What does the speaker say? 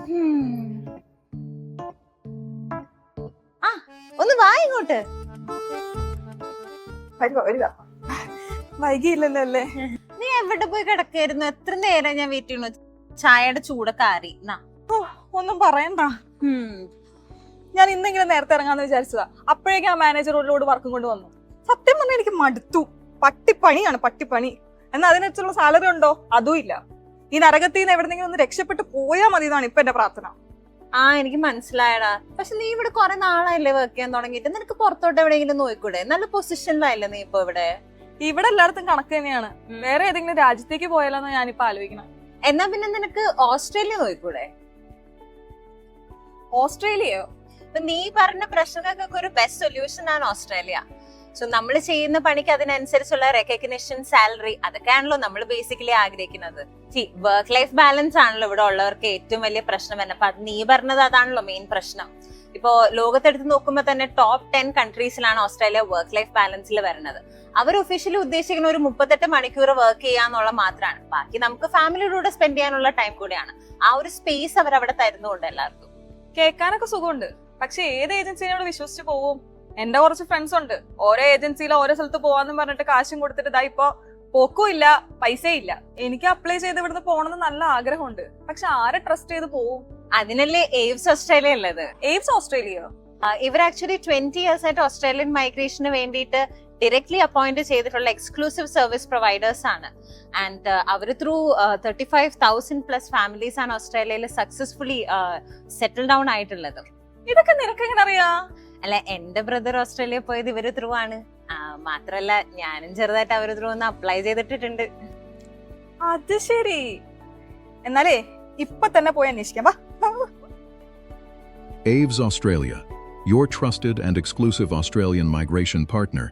ആ ഒന്ന് വാ ഇങ്ങോട്ട്. വൈകിയില്ലല്ലോ അല്ലേ? നീ എവിടെ പോയി കിടക്കായിരുന്നു? എത്ര നേരം ഞാൻ വെയിറ്റ് ചെയ്യുന്നു. ചായയുടെ ചൂടൊക്കെ ആറി. ഒന്നും പറയണ്ട. ഞാൻ ഇന്നെങ്കിലും നേരത്തെ ഇറങ്ങാന്ന് വിചാരിച്ചതാ. അപ്പോഴേക്കും ആ മാനേജർ ഒരു വർക്കും കൊണ്ട് വന്നു. സത്യം പറഞ്ഞാൽ എനിക്ക് മടുത്തു. പട്ടിപ്പണിയാണ് പട്ടിപ്പണി. എന്നാൽ അതിനനുസരിച്ചുള്ള സാലറി ഉണ്ടോ? അതും ഇല്ല. ഈ നരകത്തിൽ നിന്ന് എവിടെന്നെങ്കിലും ഒന്ന് രക്ഷപ്പെട്ട് പോയാൽ മതി എന്നാണ് ഇപ്പൊ എന്റെ പ്രാർത്ഥന. ആ എനിക്ക് മനസ്സിലായടാ. പക്ഷെ നീ ഇവിടെ കുറെ നാളായില്ലേ വർക്ക് ചെയ്യാൻ തുടങ്ങിയിട്ട്. നിനക്ക് പുറത്തോട്ട് എവിടെയെങ്കിലും നോക്കൂടെ? നല്ല പൊസിഷനിലായില്ലേ നീ ഇപ്പൊ ഇവിടെ? ഇവിടെ എല്ലായിടത്തും കണക്ക് തന്നെയാണ്. വേറെ ഏതെങ്കിലും രാജ്യത്തേക്ക് പോയാലോന്ന് ഞാനിപ്പോ ആലോചിക്കണം. എന്നാ പിന്നെ നിനക്ക് ഓസ്ട്രേലിയ നോക്കൂടെ? ഓസ്ട്രേലിയയോ? ഇപ്പൊ നീ പറഞ്ഞ പ്രശ്നങ്ങൾക്കൊക്കെ ഒരു ബെസ്റ്റ് സൊല്യൂഷൻ ആണ് ഓസ്ട്രേലിയ. സോ നമ്മൾ ചെയ്യുന്ന പണിക്ക് അതിനനുസരിച്ചുള്ള റെക്കഗ്നിഷൻ, സാലറി, അതൊക്കെയാണല്ലോ നമ്മൾ ബേസിക്കലി ആഗ്രഹിക്കുന്നത്. വർക്ക് ലൈഫ് ബാലൻസ് ആണല്ലോ ഇവിടെ ഉള്ളവർക്ക് ഏറ്റവും വലിയ പ്രശ്നം തന്നെ. അപ്പൊ നീ പറഞ്ഞത് അതാണല്ലോ മെയിൻ പ്രശ്നം. ഇപ്പോ ലോകത്തെടുത്ത് നോക്കുമ്പോൾ തന്നെ ടോപ്പ് 10 കൺട്രീസിലാണ് ഓസ്ട്രേലിയ വർക്ക് ലൈഫ് ബാലൻസിൽ വരുന്നത്. അവർ ഒഫീഷ്യലി ഉദ്ദേശിക്കുന്ന ഒരു 38 മണിക്കൂർ വർക്ക് ചെയ്യാന്നുള്ള മാത്രമാണ്. ബാക്കി നമുക്ക് ഫാമിലിയുടെ സ്പെൻഡ് ചെയ്യാനുള്ള ടൈം കൂടെയാണ്. ആ ഒരു സ്പേസ് അവർ അവിടെ തരുന്നുണ്ട് എല്ലാവർക്കും. കേൾക്കാനൊക്കെ സുഖമുണ്ട്. പക്ഷെ ഏത് ഏജൻസിനോട് വിശ്വസിച്ച് പോവും? എന്റെ കുറച്ച് ഫ്രണ്ട്സ് ഉണ്ട്. ഓരോ ഏജൻസിയിൽ ഓരോ സ്ഥലത്ത് പോവാന്ന് പറഞ്ഞിട്ട് കാശും കൊടുത്തിട്ട് ഇതാ ഇപ്പൊ പോക്കും ഇല്ല, പൈസയില്ല. എനിക്ക് അപ്ലൈ ചെയ്ത് ഇവിടുന്ന് പോകണമെന്ന് നല്ല ആഗ്രഹമുണ്ട്. പക്ഷെ ആരെ ട്രസ്റ്റ് ചെയ്ത് പോവും? അതിനല്ലേ എയ്വ്സ് ഓസ്ട്രേലിയ ഉള്ളത്. എയ്വ്സ് ഓസ്ട്രേലിയയോ? ഇവർ ആക്ച്വലി 20 years ആയിട്ട് ഓസ്ട്രേലിയൻ മൈഗ്രേഷന് വേണ്ടിയിട്ട് ഡയറക്ട്ലി അപ്പോയിന്റ് ചെയ്തിട്ടുള്ള എക്സ്ക്ലൂസീവ് സർവീസ് പ്രൊവൈഡേഴ്സ് ആണ്. ആൻഡ് അവർ ത്രൂ 35,000+ ഫാമിലീസ് ആണ് ഓസ്ട്രേലിയയിൽ സക്സസ്ഫുള്ളി സെറ്റിൽ ഡൗൺ ആയിട്ടുള്ളത്. ഇതൊക്കെ നിനക്ക് എങ്ങനെ അറിയാ? അല്ല, എന്റെ ബ്രദർ ഓസ്ട്രേലിയ പോയത് ഇവര് ത്രൂ ആണ്. മാത്രല്ല ഞാനും ചെറുതായിട്ട് അവര് ത്രൂ ഒന്ന് അപ്ലൈ ചെയ്തിട്ടുണ്ട്. അത് ശരി. എന്നാലേ ഇപ്പൊ തന്നെ പോയി അന്വേഷിക്കാം. AVES Australia, your trusted and exclusive Australian migration partner.